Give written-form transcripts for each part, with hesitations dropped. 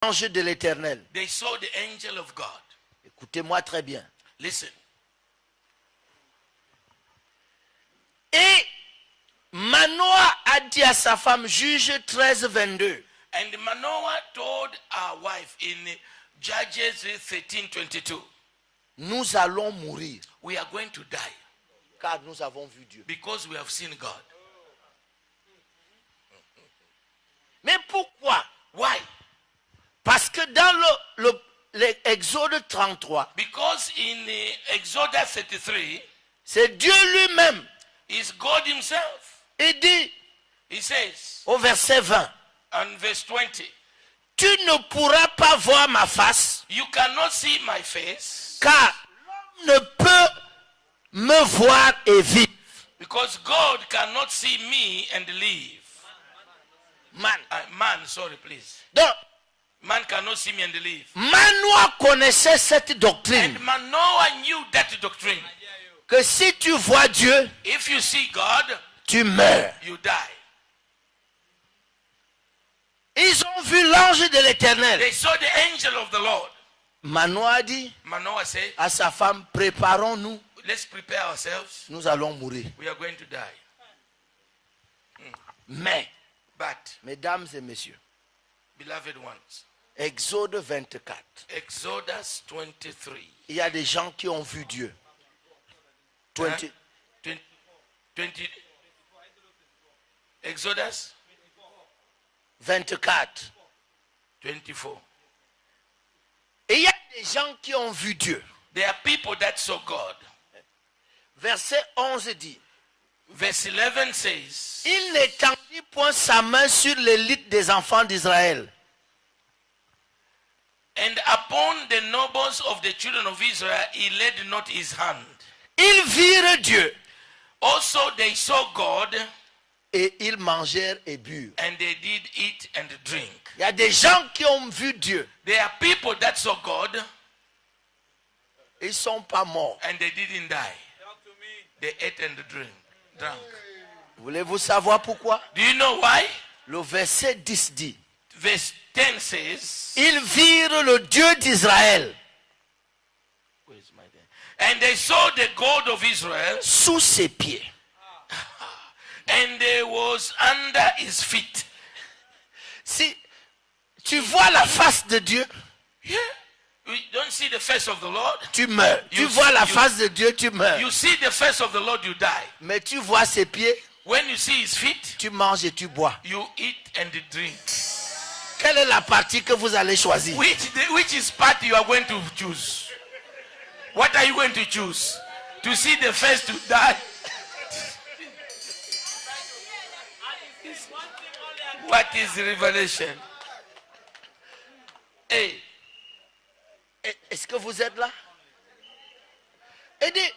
l'ange de l'Éternel. They saw the angel of God. Écoutez-moi très bien. Listen. Et Manoah a dit à sa femme, Juge 13, 22. And Manoah told our wife in Judges 13:22, Nous allons mourir, we are going to die car nous avons vu Dieu. because we have seen God. Mais pourquoi? Why? Parce que dans l'Exode 33, Because in Exodus 33, c'est Dieu lui-même. is God himself. Il dit He says, au verset 20, and verse 20, tu ne pourras pas voir ma face, you cannot see my face, car l'homme ne peut me voir et vivre. because God cannot see me and live. Man. Man, sorry, please. Donc, Man cannot see me and live. Manoah connaissait cette doctrine, And Manoah knew that doctrine. que si tu vois Dieu, If you see God, tu meurs. you die. Ils ont vu l'ange de l'Éternel. They saw the angel of the Lord. Manoah dit Manoah said, à sa femme, préparons-nous, let's prepare ourselves. nous allons mourir. We are going to die. Mais, But, mesdames et messieurs, beloved ones, Exode 24, Exodus 23. il y a des gens qui ont vu Dieu. 20, 20 Exodus 24. 24. Et il y a des gens qui ont vu Dieu. There are people that saw God. Verset 11 dit, Verse 11 says, il n'étendit point sa main sur l'élite des enfants d'Israël. and upon the nobles of the children of Israel he laid not his hand. Ils virent Dieu Also they saw God, et ils mangèrent et burent. and they did eat and drink. Il y a des gens qui ont vu Dieu. There are people that saw God, Ils ne sont pas morts. and they didn't die. They ate and drank. Voulez-vous savoir pourquoi? Do you know why? Le verset 10 dit, Verse 10 says, ils virent le Dieu d'Israël where's my pen? And they saw the God of Israel, sous ses pieds. and they was under his feet. Si tu vois la face de Dieu, Yeah. You don't see the face of the Lord. tu meurs. Tu vois la face de Dieu, tu meurs. You see the face of the Lord, you die. Mais tu vois ses pieds, When you see his feet, tu manges et tu bois. you eat and drink. Quelle est la partie que vous allez choisir? Which is part you are going to choose? What are you going to choose? To see the face, to die? What is revelation? Hey, Est-ce que vous êtes là? Il dit,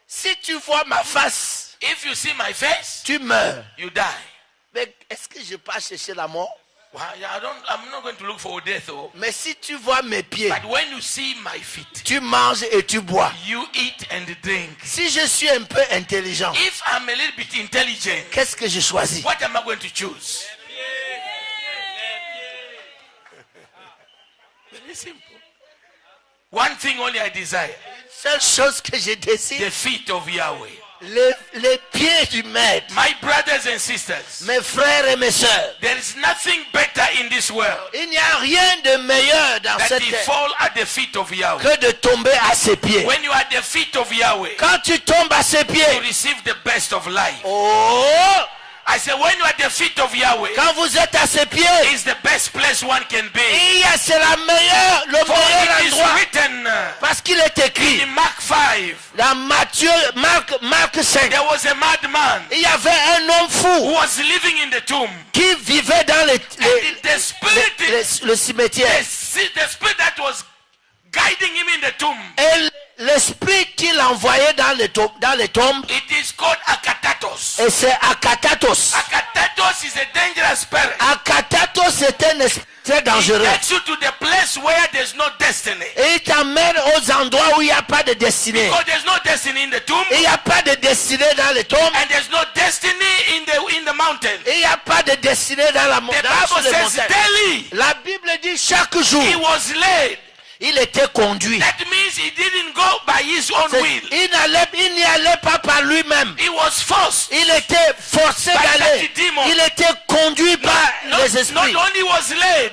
si tu vois ma face, if you see my face, tu meurs. you die. Mais est-ce que je pars chercher la mort? Well, I'm not going to look for death, oh. Mais si tu vois mes pieds, But when you see my feet, tu manges et tu bois. you eat and drink. Si je suis un peu intelligent, If I'm a little bit intelligent, qu'est-ce que je choisis? what am I going to choose? Very simple. One thing only I desire, Seule chose que je décide, the feet of Yahweh. les pieds du maître. My brothers and sisters, Mes frères et mes sœurs, there is nothing better in this world il n'y a rien de meilleur dans that cette he terre fall at the feet of Yahweh. que de tomber à ses pieds. When you are at the feet of Yahweh, Quand tu tombes à ses you pieds, receive the best of life. oh, I say, when you are at the feet of Yahweh, quand vous êtes à ses pieds, is the best place one can be. c'est le meilleur For it is endroit. written Parce qu'il est écrit in Mark 5, dans Marc 5, there was a madman il y avait un homme who fou was living in the tomb. qui vivait dans And the spirit, le cimetière. the spirit that was guiding him in the tomb, Et l'esprit qu'il envoyait dans les tombes, it is called Akatatos. et c'est Akatatos. Akatatos is a dangerous spirit. Akatatos est un esprit très It dangereux. takes you to the place where there's no destiny. Et il t'amène aux endroits où il n'y a pas de destinée. Because there's no destiny in the tomb, Il n'y a pas de destinée dans les tombes. and there's no destiny in the mountain. Il n'y a pas de destinée dans la montagne. The Bible says daily La Bible dit chaque jour, he was led. il était conduit. That means he didn't go by his own will. Il n'y allait pas par lui-même. He was forced. Il était forcé d'aller. Il était conduit par les esprits. Not only was led,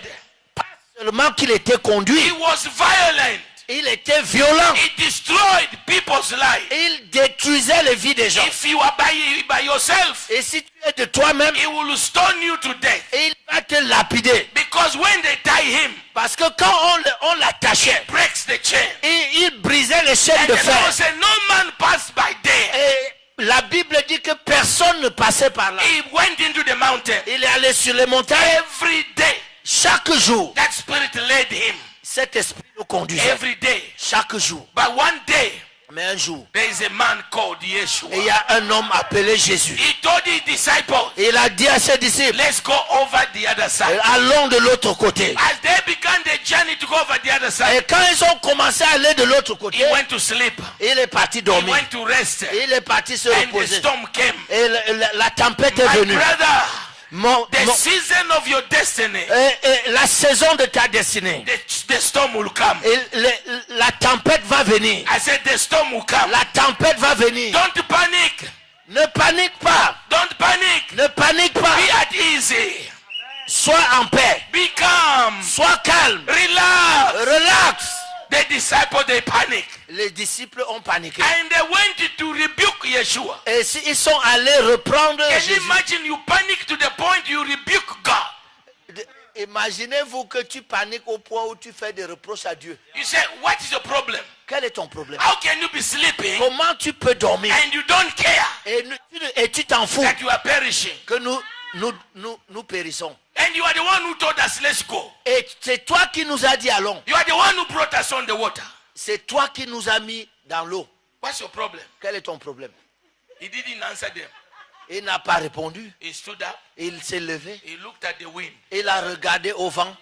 Pas seulement qu'il était conduit, he was violent. il était violent. He destroyed people's lives. Il détruisait les vies des gens. If you are by yourself, Et si tu es de toi-même, he will stone you to death. il va te lapider. Because when they tie him, Parce que quand on l'attachait, breaks the chain. il brisait les chaînes And de the Bible fer. said, no man passed by there. Et la Bible dit que personne ne passait par là. He went into the mountain. Il est allé sur les montagnes. Every day, Chaque jour, that spirit led him. cet esprit le conduisait. Every day. Chaque jour. But one day, Mais un jour, there is a man called Yeshua. il y a un homme appelé Jésus. He told his disciples, Il a dit à ses disciples, let's go over the other side. allons de l'autre côté. As they began the journey to go over the other side, Et quand ils ont commencé à aller de l'autre côté, he went to sleep. il est parti He dormir. went to rest. Il est parti se And the reposer. storm came. Et la tempête est My venue. brother, the Mon- season of your destiny, et la saison de ta destinée. the storm will come. Et la tempête va venir. I said the storm will come. La tempête va venir. Don't panic. Ne panique pas. Don't panic. Ne panique pas. Be at easy. Sois en paix. Be calm. Sois calme. Relax. Relax. The disciples, they panic. Les disciples ont paniqué. And they went to rebuke Yeshua. Et ils sont allés reprendre Can you Jésus. imagine you panic to the point you rebuke God? Imaginez-vous que tu paniques au point où tu fais des reproches à Dieu. You say, what is your problem? Quel est ton problème? How can you be sleeping Comment tu peux dormir and you don't care et tu t'en fous that you are perishing? que nous périssons? And you are the one who told us, let's go. Et c'est toi qui nous as dit allons. You are the one who brought us on the water. C'est toi qui nous as mis dans l'eau. What's your problem? Quel est ton problème? He didn't answer them. Il n'a pas répondu. He stood up. Il s'est levé. He looked at the wind. Il a regardé au vent.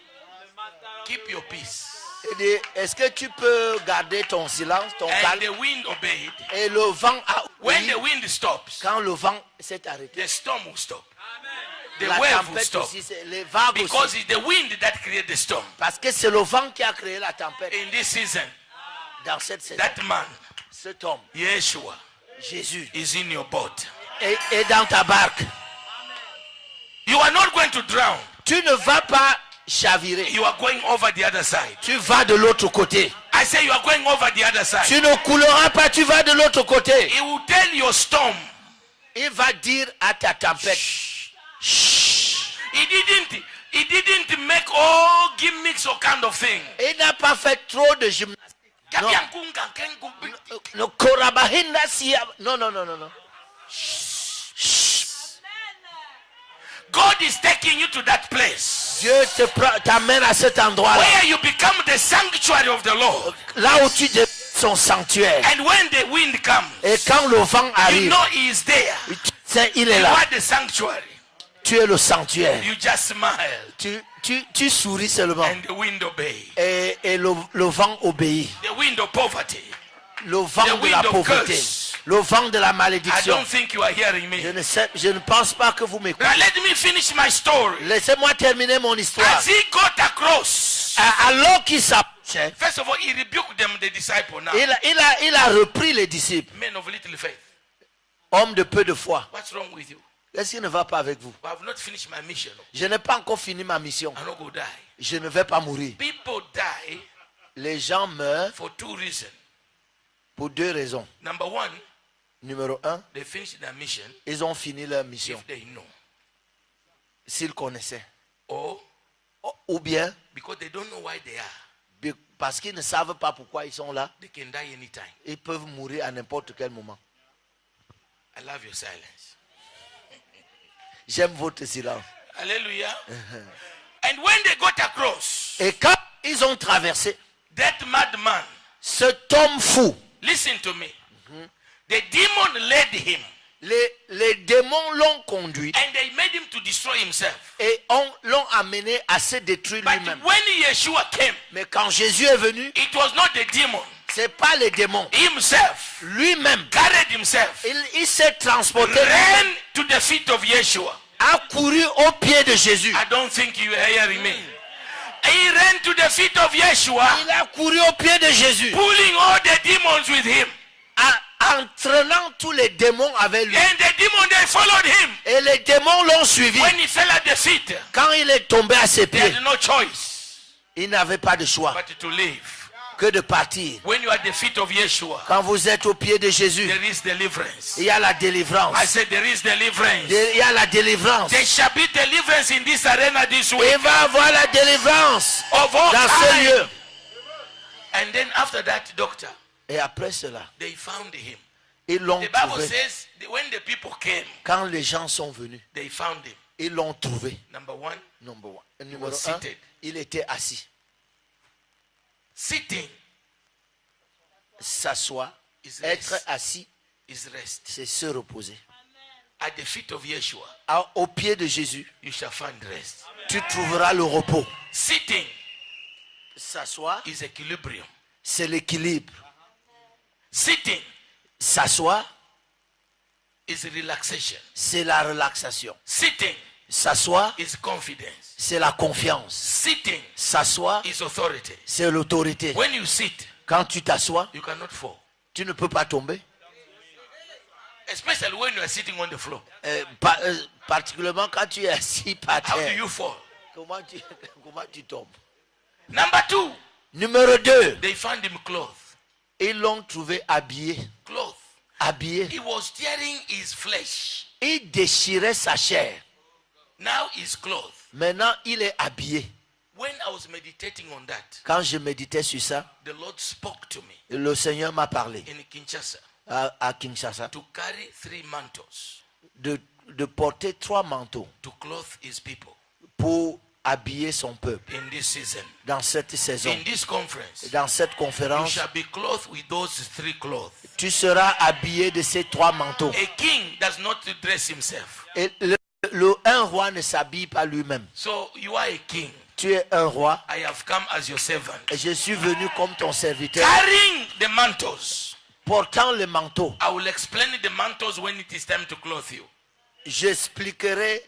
Keep your peace. Il dit, est-ce que tu peux garder ton silence, ton And calme? the wind obeyed. Et le vent a When obéi. the wind stops, Quand le vent s'est arrêté, the storm will stop. The la wave will tempête stop. aussi, les vagues Because aussi. it's the wind that created the storm. Parce que c'est le vent qui a créé la tempête In this season, dans cette saison. that man, Cet homme, Yeshua, Jésus, is in your boat. est dans ta barque. You are not going to drown. Tu ne vas pas chavirer. You are going over the other side. Tu vas de l'autre côté. I say you are going over the other side. Tu ne couleras pas, tu vas de l'autre côté. He will tell your storm. Il va dire à ta tempête. He didn't make all gimmicks or kind of thing. Il n'a pas fait trop de gymnastique. Le korabahinda siya. Non. God is taking you to that place Dieu t'amène à cet endroit-là. where you become the sanctuary of the Lord. Là où tu deviens son sanctuaire. And when the wind comes, Et quand le vent you arrive, know he is there. tu sais, il est You là. are the sanctuary. Tu es le sanctuaire. You just smile Tu souris seulement. and the wind obeys. Et le vent obéit. The wind of poverty. Le vent The de wind la of pauvreté. curse. Le vent de la I malédiction. don't think you are hearing me. Je ne pense pas que vous m'écoutez. Now let me finish my story. Laissez-moi terminer mon histoire. As he got across, Alors qu'il s'approchait, first of all, he rebuked them, the disciple now. il a repris les disciples. Men of little faith. Hommes de peu de foi. What's wrong with you? Qu'est-ce qui ne va pas avec vous? I have not finished my mission. Je n'ai pas encore fini ma mission. I'm not going to die. Je ne vais pas mourir. People die Les gens meurent for two reasons. pour deux raisons. Number one, Numéro un, they finished their mission ils ont fini leur mission. if they know. S'ils connaissaient. Or Ou bien, because they don't know why they are. parce qu'ils ne savent pas pourquoi ils sont là, They can die anytime. ils peuvent mourir à n'importe quel moment. I love your silence. J'aime votre silence. Hallelujah. And when they got across, Et quand ils ont traversé, that madman, cet homme fou, listen to me. The demon led him les démons l'ont conduit and they made him to destroy himself. et l'ont amené à se détruire But lui-même. when Yeshua came, Mais quand Jésus est venu, it was not the demon. c'est pas les démons. Himself Lui-même, carried himself, il s'est transporté ran to the feet of Yeshua. a couru au pied de Jésus. I don't think you are hearing me. He ran to the feet of Yeshua, Il a couru au pied de Jésus, pulling all the demons with him. entraînant tous les démons avec lui. And the demons, they followed him. Et les démons l'ont suivi. When he fell at the feet, Quand il est tombé à ses they pieds, had no choice il n'avait pas de choix but to live. que de partir. When you are at the feet of Yeshua, Quand vous êtes au pied de Jésus, there is deliverance. il y a la délivrance. I said there is deliverance. Il y a la délivrance. There shall be deliverance in this arena this week. Il va avoir la délivrance Of all dans ce kind. lieu. And then after that, doctor, Et après cela, they found him. ils l'ont The Bible trouvé. says that when the people came, Quand les gens sont venus, they found him. ils l'ont trouvé. Number one, Numéro was 1, seated. il était assis. sitting S'asseoir, is être rest. assis, Is rest. c'est se reposer. At the feet of Yeshua, Au pied de Jésus, you shall find rest. tu trouveras le repos. Sitting S'asseoir, is equilibrium. c'est l'équilibre. Sitting S'asseoir, is relaxation. c'est la relaxation. Sitting S'asseoir, is confidence. c'est la confiance. Sitting S'asseoir, is authority. c'est l'autorité. When you sit, Quand tu t'assois, you cannot fall. tu ne peux pas tomber. Especially when you are sitting on the floor. Particulièrement quand tu es assis par How do terre. you fall? Comment tu tombes? Number two, Numéro 2, they found him clothed. ils l'ont trouvé habillé. Clothed. Habillé. He was tearing his flesh. Il déchirait sa chair. Now he's clothed. Maintenant, il est habillé. When I was meditating on that, Quand je méditais sur ça, the Lord spoke to me le Seigneur m'a parlé in Kinshasa à Kinshasa to carry 3 mantles de porter 3 manteaux to clothe his people pour habiller son peuple in this season. dans cette saison. In this conference, Dans cette you conférence, shall be clothed with those 3 clothes. tu seras habillé de ces 3 manteaux. A king does not dress himself. Et un roi ne s'habille pas lui-même. So you are a king. Tu es un roi I have come as your servant. et je suis venu comme ton serviteur, Carrying the mantles. portant le manteau. I will explain the mantles when it is time to clothe you. J'expliquerai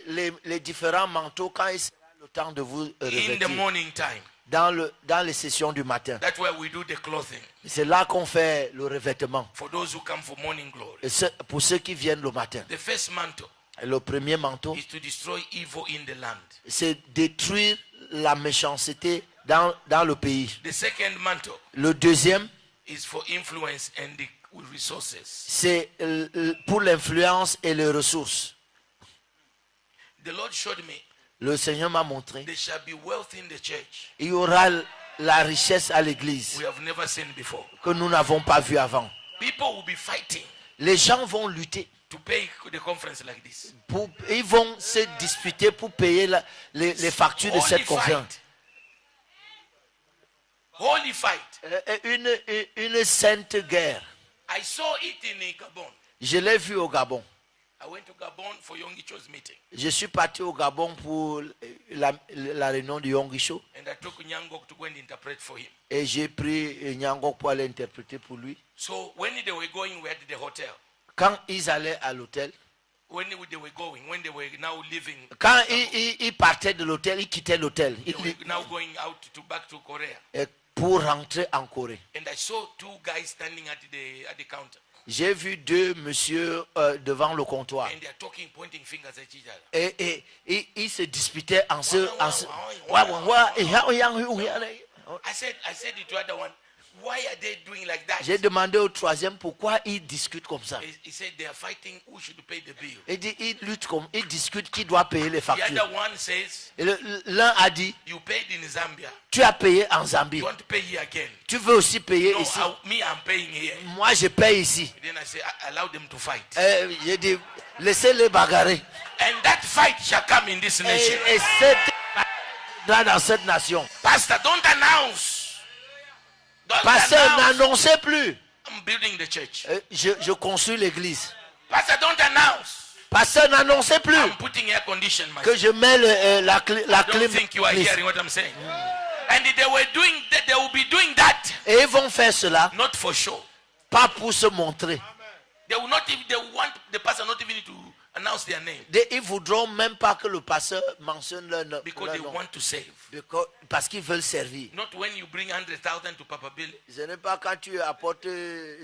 les différents manteaux quand il sera le temps de vous In the revêtir. morning time. Dans les sessions du matin. That's where we do the clothing. C'est là qu'on fait le revêtement. For those who come for morning glory. Et pour ceux qui viennent le matin. The first mantle Le premier manteau, is to destroy evil in the land. c'est détruire la méchanceté dans le pays. The second mantle Le deuxième, is for influence and the resources. c'est pour l'influence et les ressources. The Lord showed me Le Seigneur m'a montré, there shall be wealth in the church il y aura la richesse à l'église we have never seen before. que nous n'avons pas vue avant. People will be fighting Les gens vont lutter. to pay the conference like this. Ils vont se disputer pour payer les factures de cette conférence. Holy fight. Une sainte guerre. I saw it in Gabon. Je l'ai vu au Gabon. I went to Gabon for Young Icho's meeting. Je suis parti au Gabon pour la réunion de Yongisho And I took Nyangok to go and interpret for him. et j'ai pris Nyangok pour aller interpréter pour lui. So when they were going, we had the hotel. Quand ils allaient à l'hôtel, When they were going, when they were now leaving, quand ils partaient de l'hôtel, ils quittaient l'hôtel they were now going out to back to Korea. pour rentrer en Corée. And I saw 2 guys standing at the counter. J'ai vu 2 messieurs devant le comptoir And they are talking, pointing fingers at each other. et ils se disputaient en se... I said to the other one, why are they doing like that? J'ai demandé au troisième pourquoi ils discutent comme ça. He said they are fighting who should pay the bill. Il dit, ils discutent qui doit payer les The factures. other one says, Et l'un a dit, you paid in Zambia. tu as payé en Zambie. You want to pay here again? Tu veux aussi payer No, ici. I'm paying here. Moi, je paye ici. Then I say, allow them to fight. J'ai dit, laissez-les bagarrer. And that fight shall come in this nation. Et dans cette nation. Pastor, don't announce. Don't Pasteur, announce. n'annoncez plus. I'm building the church. Je construis l'église. Pastor, don't announce. Pasteur, n'annoncez plus I'm putting air condition que myself. je mets la I don't clim. think you are hearing what I'm saying. And they were doing that, they will be doing that, Et ils vont faire cela, not for show. pas pour se montrer. They will not even, they want the pastor not even announce their name Ils ne voudront même pas que le pasteur mentionne leur nom. because they want to save. Parce qu'ils veulent servir. Not when you bring 100,000 to Papa Billy. Ce n'est pas quand tu apportes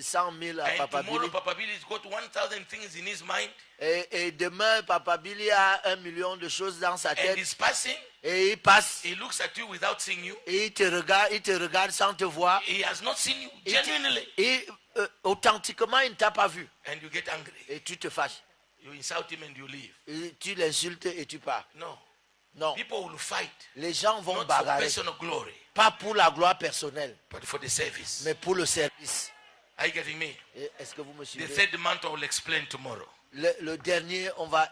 100 000 à And Papa tomorrow Billy. Papa Billy's got 1,000 things in his mind Et demain, Papa Billy a 1 million de choses dans sa and tête. he's passing. Et il passe. He looks at you without seeing you. Et il te regarde sans te voir. He has not seen you genuinely. Et authentiquement, il ne t'a pas vu. And you get angry. Et tu te fâches. You insult him and you leave. Et tu l'insultes et tu pars. No. Non. People will fight. Les gens vont Not for bagarrer. personal glory, Pas pour la gloire personnelle, but for the service. mais pour le service. Are you getting me? Est-ce que vous me The suivez? third mantle will explain tomorrow. Le dernier, on va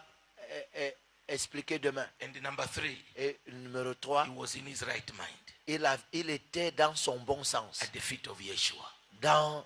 expliquer demain. And the number 3, Et numéro 3, he was in his right mind il était dans son bon sens. at the feet of Yeshua. Dans